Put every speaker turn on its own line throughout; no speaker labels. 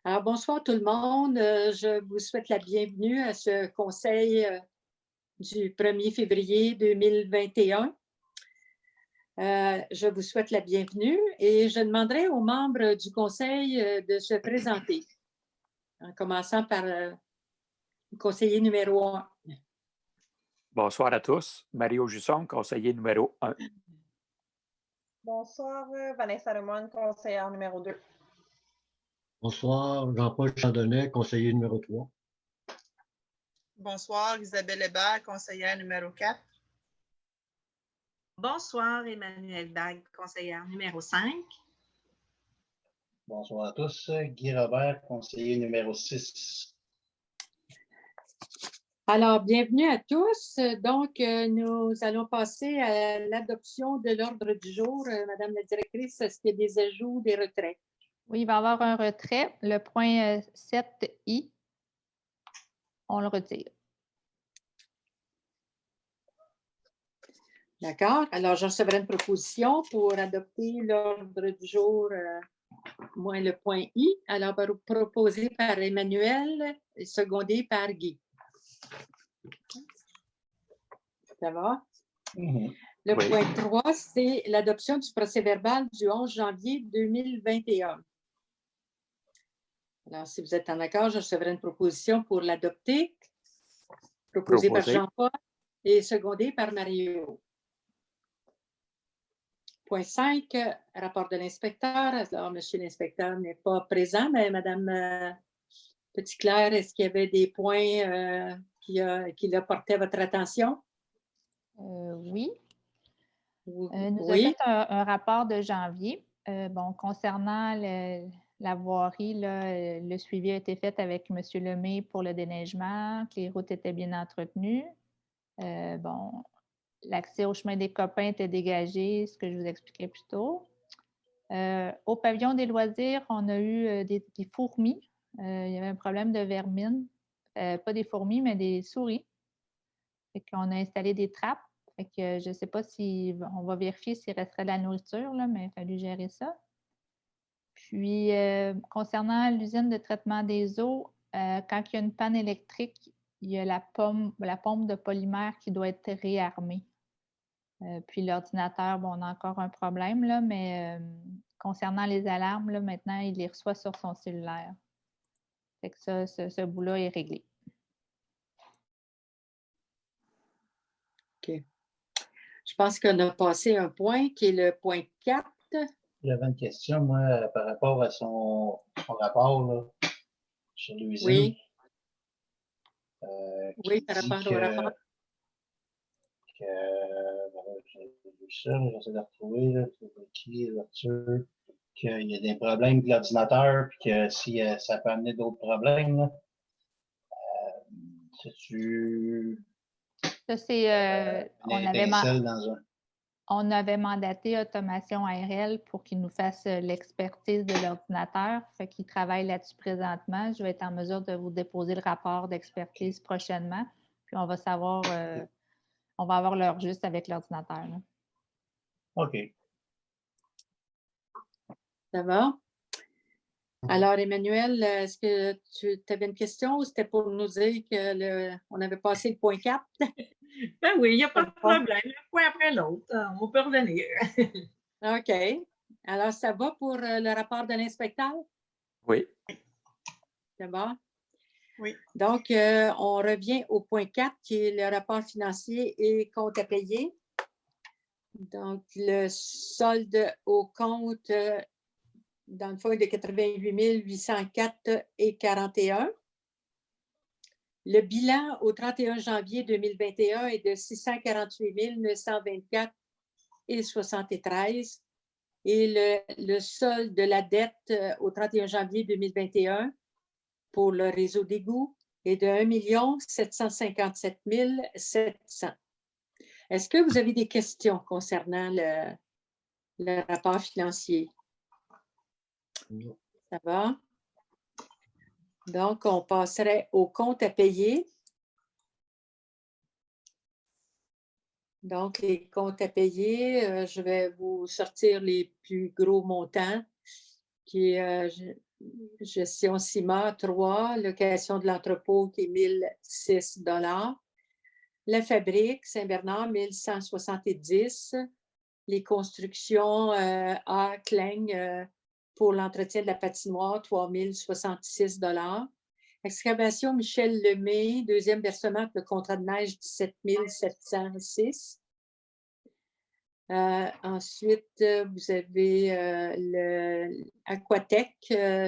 Alors, bonsoir tout le monde. Je vous souhaite la bienvenue à ce conseil du 1er février 2021. Je vous souhaite la bienvenue et je demanderai aux membres du conseil de se présenter, en commençant par le conseiller numéro 1.
Bonsoir à tous. Mario Jusson, conseiller numéro 1.
Bonsoir, Vanessa Lemoine, conseillère numéro 2.
Bonsoir, Jean-Paul Chandonnet, conseiller numéro 3.
Bonsoir, Isabelle Hébert, conseillère numéro 4.
Bonsoir, Emmanuelle Dague, conseillère numéro 5.
Bonsoir à tous, Guy Robert, conseiller numéro 6.
Alors, bienvenue à tous. Donc, nous allons passer à l'adoption de l'ordre du jour. Madame la directrice, est-ce qu'il y a des ajouts, des retraits?
Oui, il va y avoir un retrait. Le point 7I, on le retire.
D'accord. Alors, je recevrai une proposition pour adopter l'ordre du jour, moins le point I. Alors, proposé par Emmanuel et secondé par Guy. Ça va? Le point 3, c'est l'adoption du procès-verbal du 11 janvier 2021. Alors, si vous êtes en accord, je recevrai une proposition pour l'adopter. Proposée par Jean-Paul et secondée par Mario. Point 5, rapport de l'inspecteur. Alors, monsieur l'inspecteur n'est pas présent, mais madame Petitclerc, est-ce qu'il y avait des points qui a porté à votre attention?
Oui. Nous
Oui.
avons fait un rapport de janvier. Concernant la voirie, là, le suivi a été fait avec M. Lemay pour le déneigement, que les routes étaient bien entretenues. L'accès au chemin des copains était dégagé, ce que je vous expliquais plus tôt. Au pavillon des loisirs, on a eu des fourmis. Il y avait un problème de vermine. Pas des fourmis, mais des souris. On a installé des trappes. Je ne sais pas si on va vérifier s'il resterait de la nourriture, là, mais il a fallu gérer ça. Puis, concernant l'usine de traitement des eaux, quand il y a une panne électrique, il y a la pompe de polymère qui doit être réarmée. Puis l'ordinateur, on a encore un problème, là, mais concernant les alarmes, là, maintenant, il les reçoit sur son cellulaire. Fait que ça, ce bout-là est réglé.
OK. Je pense qu'on a passé un point qui est le point 4.
J'avais une question, moi, par rapport à son rapport là, sur l'usine.
Oui. Oui, par rapport au rapport.
J'ai vu ça, j'essaie de retrouver, là, qui l'ouverture, qu'il y a des problèmes avec l'ordinateur, puis que si ça peut amener d'autres problèmes, là. C'est-tu...
Ça, c'est... on avait mandaté Automation ARL pour qu'ils nous fassent l'expertise de l'ordinateur. Fait qu'ils travaillent là-dessus présentement. Je vais être en mesure de vous déposer le rapport d'expertise prochainement. Puis on va savoir, on va avoir l'heure juste avec l'ordinateur.
OK.
Ça va? Alors, Emmanuel, est-ce que tu avais une question ou c'était pour nous dire qu'on avait passé le point 4?
Ben oui, il n'y a pas de problème. Un point après l'autre, on peut revenir.
OK. Alors, ça va pour le rapport de l'inspecteur?
Oui.
C'est bon?
Oui.
Donc, on revient au point 4, qui est le rapport financier et compte à payer. Donc, le solde au compte dans le fond est de 88 804,41. Le bilan au 31 janvier 2021 est de 648 924,73. Et le solde de la dette au 31 janvier 2021 pour le réseau d'égouts est de 1 757 700. Est-ce que vous avez des questions concernant le rapport financier? Ça va? Donc, on passerait au compte à payer. Donc, les comptes à payer, je vais vous sortir les plus gros montants qui est gestion CIMA 3, location de l'entrepôt qui est 1006 $. La fabrique, Saint-Bernard, 1170. Les constructions à Klein pour l'entretien de la patinoire, 3066 $. Excavation Michel Lemay, deuxième versement pour le contrat de neige, 17 706. Ensuite, vous avez l'Aquatec,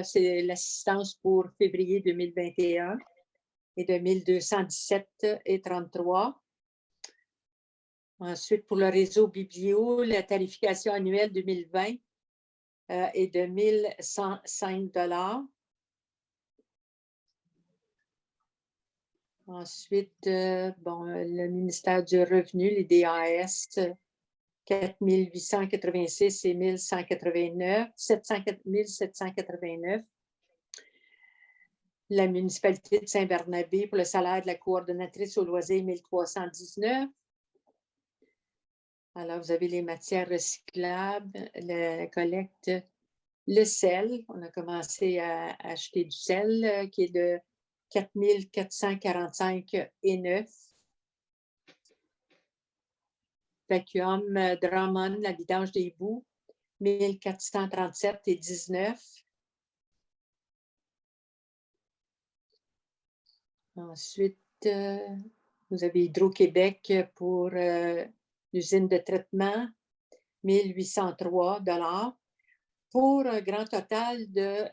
c'est l'assistance pour février 2021 et de 1217,33 $. Ensuite, pour le réseau Biblio, la tarification annuelle 2020 est de 1105 $. Ensuite, le ministère du Revenu, les DAS, 4 886 et 1789. La municipalité de Saint-Barnabé pour le salaire de la coordonnatrice aux loisirs, 1319. Alors, vous avez les matières recyclables, la collecte, le sel. On a commencé à acheter du sel qui est de 4 445,9 $. Vacuum Drummond, la vidange des boues, 1437,19 $. Ensuite, vous avez Hydro-Québec pour l'usine de traitement, 1803 $, pour un grand total de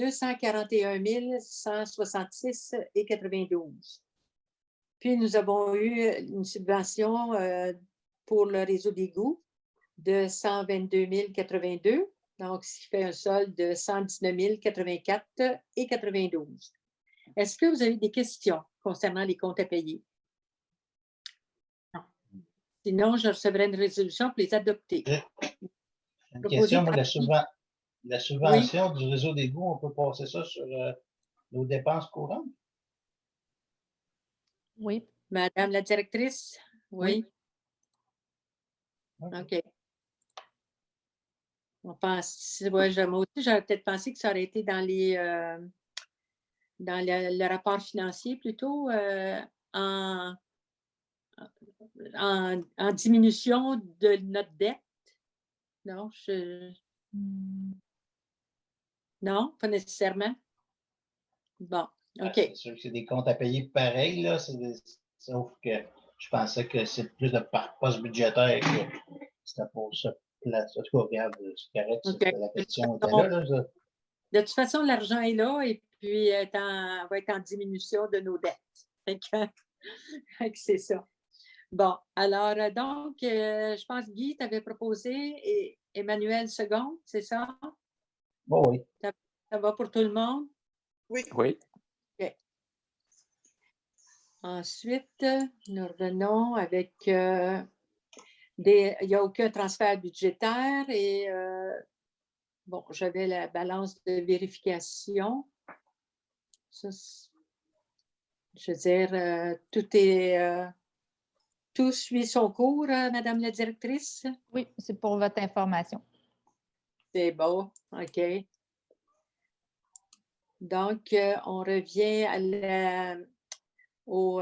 241 166,92 $. Puis, nous avons eu une subvention pour le réseau d'égouts de 122 082, donc ce qui fait un solde de 119 084,92 $. Est-ce que vous avez des questions concernant les comptes à payer? Non. Sinon, je recevrai une résolution pour les adopter.
Une question, moi, la subvention du réseau d'égouts, on peut passer ça sur nos dépenses courantes?
Oui.
Madame la directrice? Oui. OK. On pense, moi aussi, j'aurais peut-être pensé que ça aurait été dans le rapport financier plutôt en diminution de notre dette. Non, non, pas nécessairement. Bon, OK.
C'est sûr que c'est des comptes à payer pareil, là. Sauf que je pensais que c'est plus de poste budgétaire que c'était pour ça. En tout cas, regarde, c'est correct,
Okay.
la question était là.
De toute façon, l'argent est là et puis va être en diminution de nos dettes. C'est ça. Bon, alors, donc, je pense, Guy, tu avais proposé et Emmanuel Second, c'est ça?
Bon, oui.
Ça va pour tout le monde?
Oui.
Oui.
OK. Ensuite, nous revenons avec il n'y a aucun transfert budgétaire et bon, j'avais la balance de vérification. Ça, je veux dire, tout suit son cours, Madame la directrice?
Oui, c'est pour votre information.
C'est beau, OK. Donc, on revient au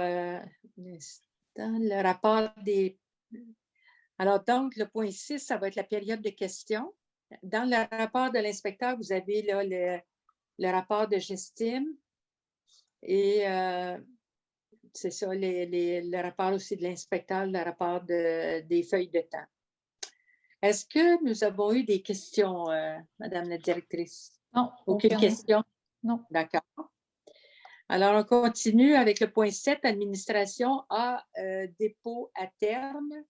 le rapport des... Alors, donc, le point 6, ça va être la période de questions. Dans le rapport de l'inspecteur, vous avez là, le rapport de Gestime et c'est ça, le rapport aussi de l'inspecteur, le rapport des feuilles de temps. Est-ce que nous avons eu des questions, Madame la directrice?
Non,
aucune question?
Non.
D'accord. Alors, on continue avec le point 7, administration à dépôt à terme.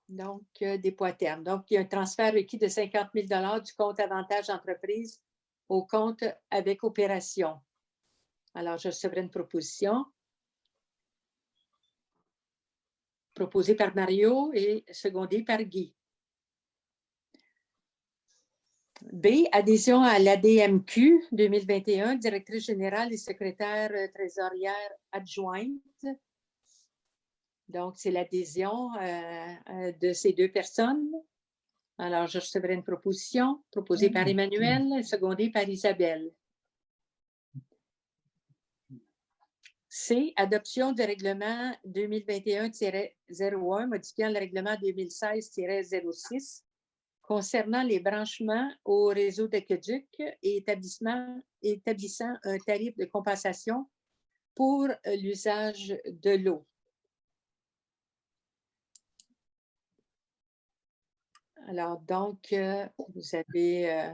Donc, dépôt à terme. Donc, il y a un transfert requis de 50 000 $ du compte avantage entreprise au compte avec opération. Alors, je recevrai une proposition. Proposée par Mario et secondée par Guy. B, adhésion à l'ADMQ 2021, directrice générale et secrétaire trésorière adjointe. Donc, c'est l'adhésion de ces deux personnes. Alors, je recevrai une proposition proposée par Emmanuel, secondée par Isabelle. C. Adoption du règlement 2021-01 modifiant le règlement 2016-06 concernant les branchements au réseau d'aqueduc et établissant un tarif de compensation pour l'usage de l'eau. Alors, donc, vous avez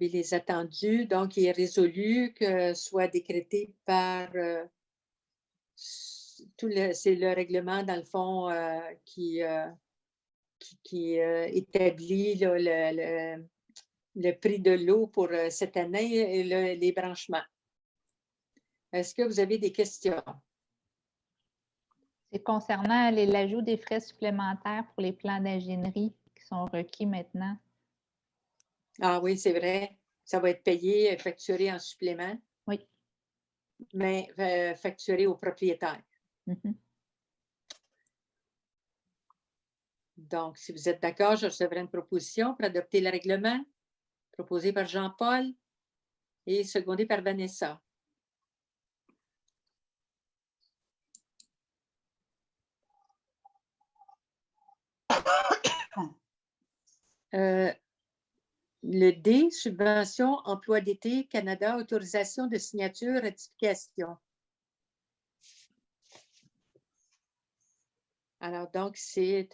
les attendus. Donc, il est résolu que soit décrété par c'est le règlement, dans le fond, qui établit là, le prix de l'eau pour cette année et les branchements. Est-ce que vous avez des questions?
C'est concernant l'ajout des frais supplémentaires pour les plans d'ingénierie qui sont requis maintenant.
Ah oui, c'est vrai. Ça va être payé, facturé en supplément.
Oui.
Mais facturé au propriétaire.
Mhm.
Donc, si vous êtes d'accord, je recevrai une proposition pour adopter le règlement proposé par Jean-Paul et secondé par Vanessa. Le D, subvention, emploi d'été, Canada, autorisation de signature, ratification. Alors, donc, c'est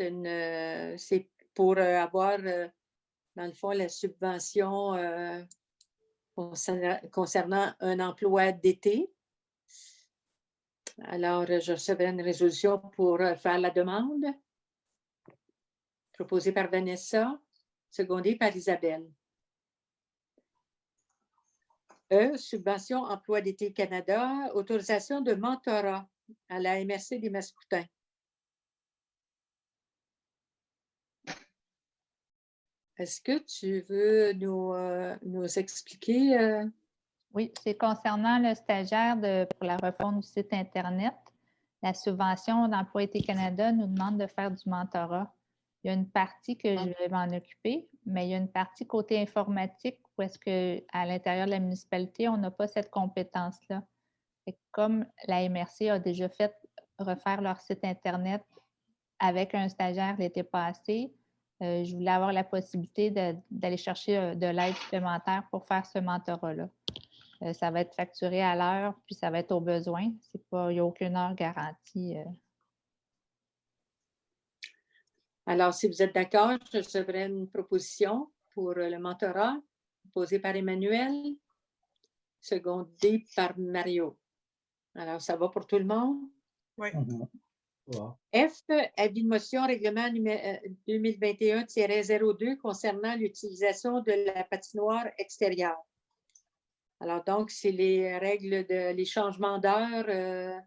pour avoir, dans le fond, la subvention concernant un emploi d'été. Alors, je recevrai une résolution pour faire la demande, proposée par Vanessa, secondée par Isabelle. E, subvention emploi d'été Canada, autorisation de mentorat à la MRC des Mascoutins. Est-ce que tu veux nous expliquer?
Oui, c'est concernant le stagiaire pour la refonte du site Internet. La subvention d'Emploi été Canada nous demande de faire du mentorat. Il y a une partie que je vais m'en occuper, mais il y a une partie côté informatique où est-ce qu'à l'intérieur de la municipalité, on n'a pas cette compétence-là. Comme la MRC a déjà fait refaire leur site Internet avec un stagiaire l'été passé, je voulais avoir la possibilité d'aller chercher de l'aide supplémentaire pour faire ce mentorat-là. Ça va être facturé à l'heure, puis ça va être au besoin. Il n'y a aucune heure garantie.
Alors, si vous êtes d'accord, je recevrai une proposition pour le mentorat posée par Emmanuel, secondée par Mario. Alors, ça va pour tout le monde?
Oui.
F, avis de motion règlement 2021-02 concernant l'utilisation de la patinoire extérieure. Alors, donc, c'est les règles les changements d'heure.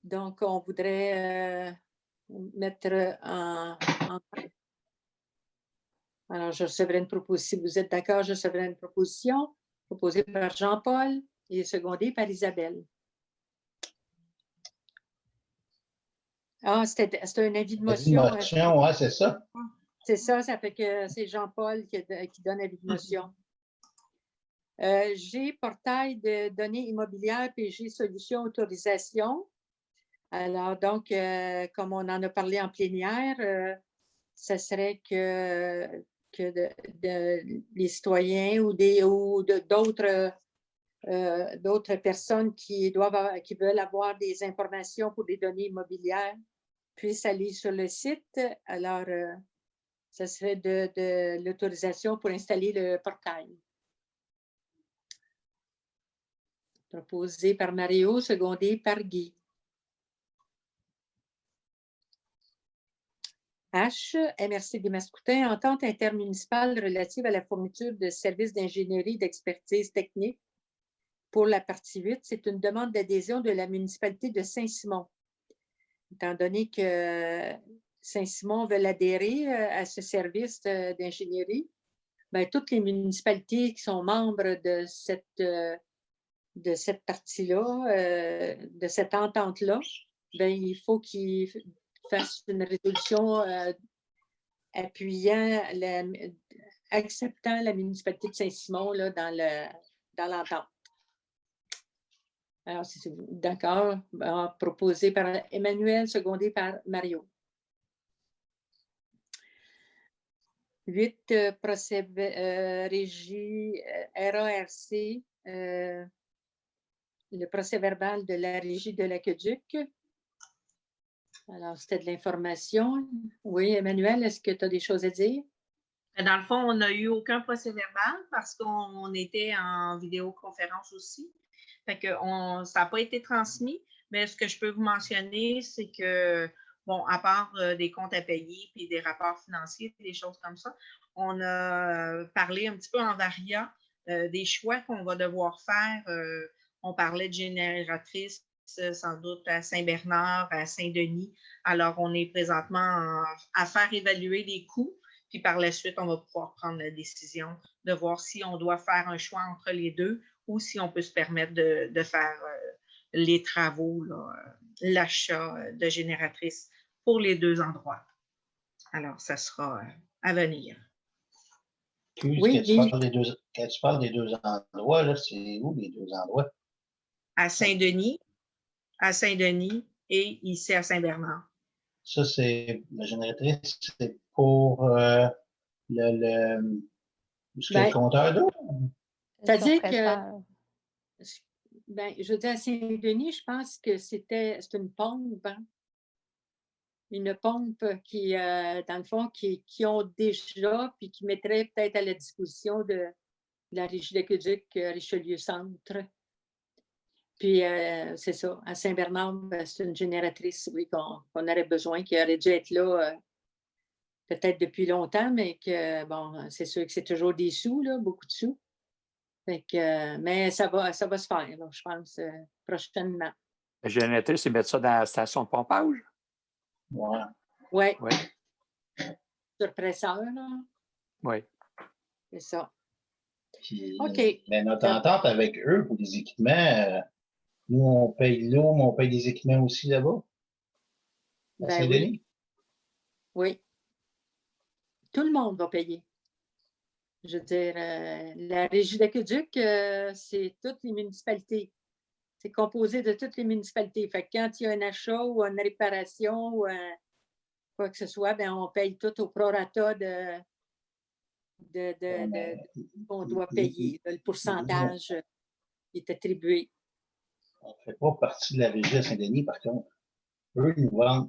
Donc, on voudrait mettre en... Alors, je recevrai une proposition. Si vous êtes d'accord, je recevrai une proposition proposée par Jean-Paul et secondée par Isabelle. Ah, c'était un avis de motion.
Oui, c'est ça.
C'est ça, ça fait que c'est Jean-Paul qui donne avis de motion. G, portail de données immobilières, PG Solutions Autorisation. Alors, donc, comme on en a parlé en plénière, ce serait que les citoyens ou d'autres personnes qui veulent avoir des informations pour des données immobilières puissent aller sur le site. Alors, ce serait de l'autorisation pour installer le portail. Proposé par Mario, secondé par Guy. H, MRC des Mascoutins, entente intermunicipale relative à la fourniture de services d'ingénierie et d'expertise technique pour la partie 8. C'est une demande d'adhésion de la municipalité de Saint-Simon. Étant donné que Saint-Simon veut adhérer à ce service d'ingénierie, bien, toutes les municipalités qui sont membres de cette partie-là, de cette entente-là, ben, il faut qu'il fasse une résolution acceptant la municipalité de Saint-Simon là, dans l'entente. Alors, c'est d'accord, proposé par Emmanuel, secondé par Mario. 8, procès régie RARC, le procès verbal de la régie de l'Aqueduc. Alors, c'était de l'information. Oui, Emmanuel, est-ce que tu as des choses à dire?
Dans le fond, on n'a eu aucun procès verbal parce qu'on était en vidéoconférence aussi. Fait que ça n'a pas été transmis, mais ce que je peux vous mentionner, c'est que, bon, à part des comptes à payer puis des rapports financiers, des choses comme ça, on a parlé un petit peu en variant des choix qu'on va devoir faire. On parlait de génératrices, sans doute à Saint-Bernard, à Saint-Denis. Alors, on est présentement à faire évaluer les coûts. Puis par la suite, on va pouvoir prendre la décision de voir si on doit faire un choix entre les deux ou si on peut se permettre de faire les travaux, l'achat de génératrices pour les deux endroits. Alors, ça sera à venir.
Oui,
quand tu parles des deux endroits, là, c'est où les deux endroits?
À Saint-Denis et ici à Saint-Bernard.
Ça, c'est la génératrice, c'est pour le compteur d'eau?
C'est-à-dire que, ben, je veux dire, à Saint-Denis, je pense que c'est une pompe, hein? Une pompe qui, dans le fond, qui ont déjà, puis qui mettrait peut-être à la disposition de la régie d'Aqueduc Richelieu-Centre. Puis, c'est ça, à Saint-Bernard, c'est une génératrice, oui, qu'on aurait besoin, qui aurait dû être là peut-être depuis longtemps, mais que, bon, c'est sûr que c'est toujours des sous, là, beaucoup de sous. Fait que, mais ça va se faire, là, je pense, prochainement.
La génératrice, c'est mettre ça dans la station de pompage?
Ouais.
Oui.
Oui.
Surpresseur, là.
Oui.
C'est ça.
Puis,
OK.
mais notre entente avec eux pour les équipements, nous, on paye l'eau, mais on paye les équipements aussi là-bas? À Saint-Denis?
Oui. Tout le monde va payer. Je veux dire, la régie d'Aqueduc, c'est toutes les municipalités. C'est composé de toutes les municipalités. Fait que quand il y a un achat ou une réparation ou quoi que ce soit, ben on paye tout au prorata qu'on doit payer. Le pourcentage est attribué.
On ne fait pas partie de la régie à Saint-Denis, par contre. Eux, nous vendent,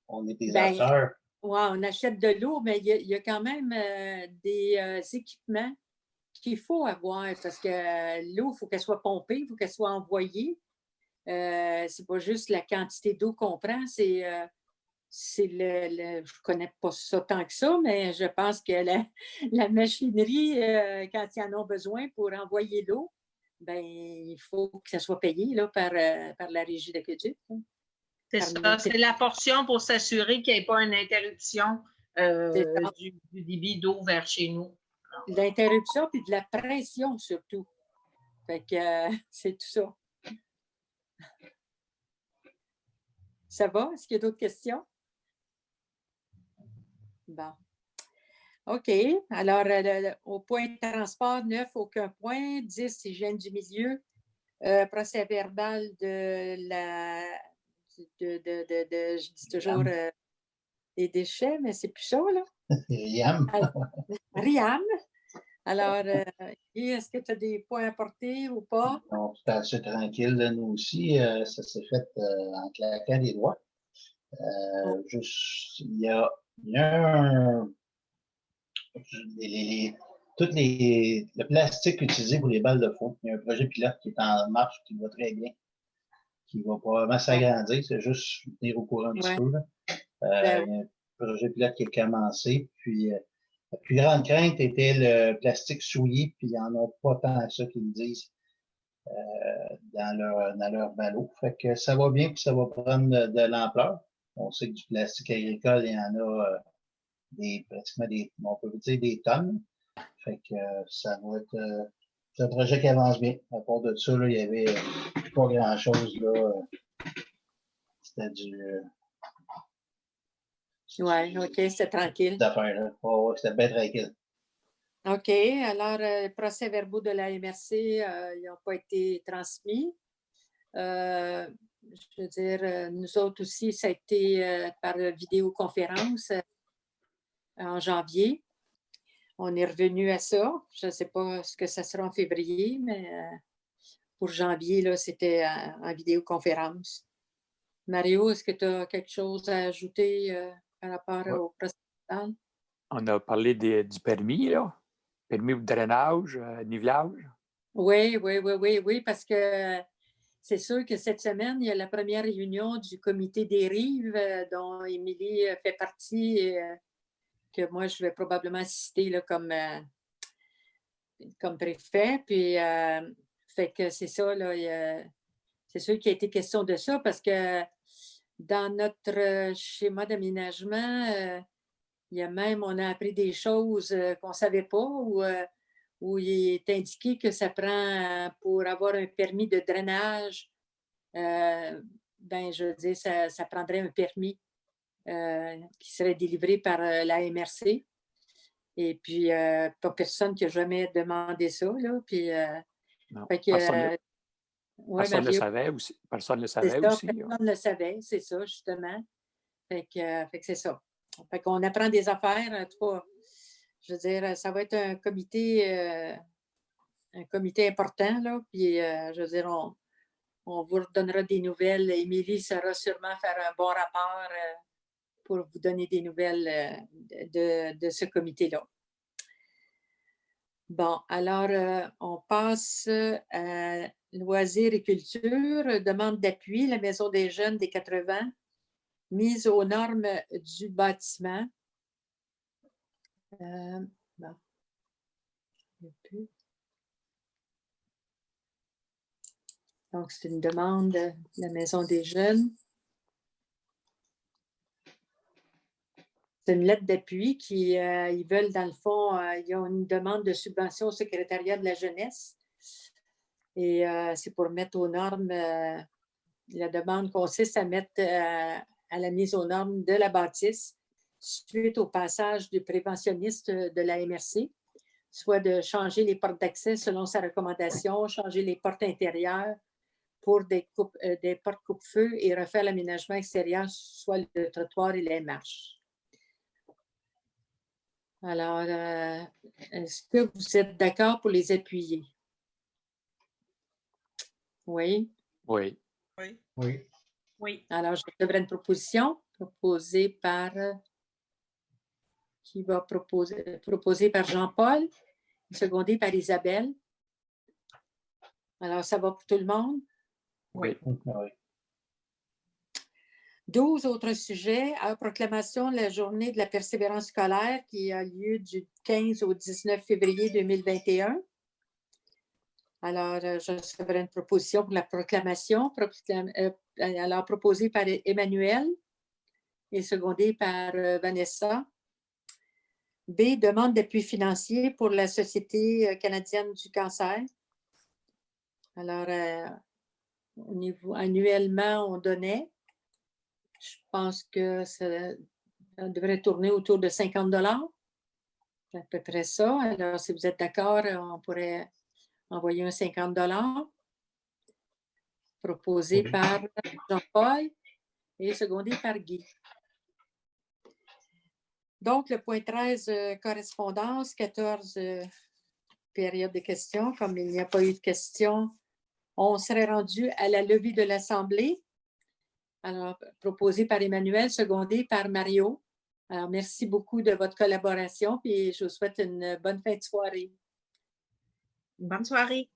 on est des acheteurs.
Oui, on achète de l'eau, mais il y a quand même des équipements qu'il faut avoir parce que l'eau, il faut qu'elle soit pompée, il faut qu'elle soit envoyée. C'est pas juste la quantité d'eau qu'on prend, je ne connais pas ça tant que ça, mais je pense que la machinerie, quand ils en ont besoin pour envoyer l'eau, ben, il faut que ça soit payé là, par la régie d'Aqueduc.
C'est ça, c'est la portion pour s'assurer qu'il n'y ait pas une interruption du débit d'eau vers chez nous.
L'interruption puis de la pression surtout. Fait que c'est tout ça. Ça va? Est-ce qu'il y a d'autres questions? Bon. OK. Alors, au point de transport, 9, aucun point. 10, hygiène du milieu. Procès verbal de la... je dis toujours des déchets, mais c'est plus ça, là.
Riam.
Riam. Alors, est-ce que tu as des points à porter ou pas?
Non, c'est assez tranquille, là, nous aussi. Ça s'est fait en claquant des doigts. Juste, il y a le plastique utilisé pour les balles de foot. Il y a un projet pilote qui est en marche, qui va très bien, qui va probablement s'agrandir. C'est juste tenir au courant un petit peu. Là. Il y a un projet pilote qui a commencé. Puis, la plus grande crainte était le plastique souillé, puis ils n'en ont pas tant que ça qu'ils le disent dans leur ballot. Fait que ça va bien, puis ça va prendre de l'ampleur. On sait que du plastique agricole, il y en a pratiquement on peut dire des tonnes. Fait que ça va être c'est un projet qui avance bien. À part de ça, là, il y avait pas grand-chose là. c'était du.
Oui, OK, c'est tranquille.
D'affaires, là. Oh, ouais, c'était bien tranquille.
OK, alors, les procès-verbaux de la MRC, ils n'ont pas été transmis. Je veux dire, nous autres aussi, ça a été par vidéoconférence en janvier. On est revenu à ça. Je ne sais pas ce que ça sera en février, mais pour janvier, là, c'était en vidéoconférence. Mario, est-ce que tu as quelque chose à ajouter par rapport au procès-verbal?
On a parlé du permis, là. Permis de drainage, nivelage.
Oui, parce que c'est sûr que cette semaine, il y a la première réunion du comité des rives dont Émilie fait partie et que moi, je vais probablement assister là, comme préfet. Puis, fait que c'est ça, là, c'est sûr qu'il a été question de ça parce que dans notre schéma d'aménagement, il y a même, on a appris des choses qu'on ne savait pas où il est indiqué que ça prend, pour avoir un permis de drainage, ben, je veux dire, ça prendrait un permis qui serait délivré par la MRC. Et puis, pas personne qui a jamais demandé ça, là. Puis,
Non,
fait que,
personne ne le
Mario,
savait aussi. Personne ne le
c'est
savait
ça,
aussi.
personne ne le savait, c'est ça, justement. Fait que c'est ça. Fait qu'on apprend des affaires, en tout cas. Je veux dire, ça va être un comité important, là. Puis, je veux dire, on vous redonnera des nouvelles. Émilie saura sûrement faire un bon rapport pour vous donner des nouvelles de ce comité-là. Bon, alors, on passe à loisirs et culture, demande d'appui, la Maison des jeunes des 80, mise aux normes du bâtiment. Bon. Donc, c'est une demande de la Maison des jeunes. C'est une lettre d'appui qui, ils veulent, dans le fond, ils ont une demande de subvention au secrétariat de la jeunesse. Et c'est pour mettre aux normes, la demande consiste à mettre à la mise aux normes de la bâtisse suite au passage du préventionniste de la MRC, soit de changer les portes d'accès selon sa recommandation, changer les portes intérieures pour des portes coupe-feu et refaire l'aménagement extérieur, soit le trottoir et les marches. Alors, est-ce que vous êtes d'accord pour les appuyer? Oui.
Oui.
Oui.
Oui.
Oui.
Alors, je devrais une proposition proposée par... qui va proposer par Jean-Paul, secondée par Isabelle. Alors, ça va pour tout le monde?
Oui.
Oui.
12 autres sujets. Proclamation de la journée de la persévérance scolaire qui a lieu du 15 au 19 février 2021. Alors, je recevrai une proposition pour la proclamation. Alors, proposée par Emmanuel et secondée par Vanessa. B, demande d'appui financier pour la Société canadienne du cancer. Alors, au niveau annuellement, on donnait. Je pense que ça devrait tourner autour de 50 $. C'est à peu près ça. Alors, si vous êtes d'accord, on pourrait envoyer un 50 $ proposé par Jean-Paul et secondé par Guy. Donc, le point 13, correspondance, 14, période de questions. Comme il n'y a pas eu de questions, on serait rendu à la levée de l'Assemblée. Alors, proposé par Emmanuel, secondé par Mario. Alors, merci beaucoup de votre collaboration et je vous souhaite une bonne fin de soirée.
Bonne soirée.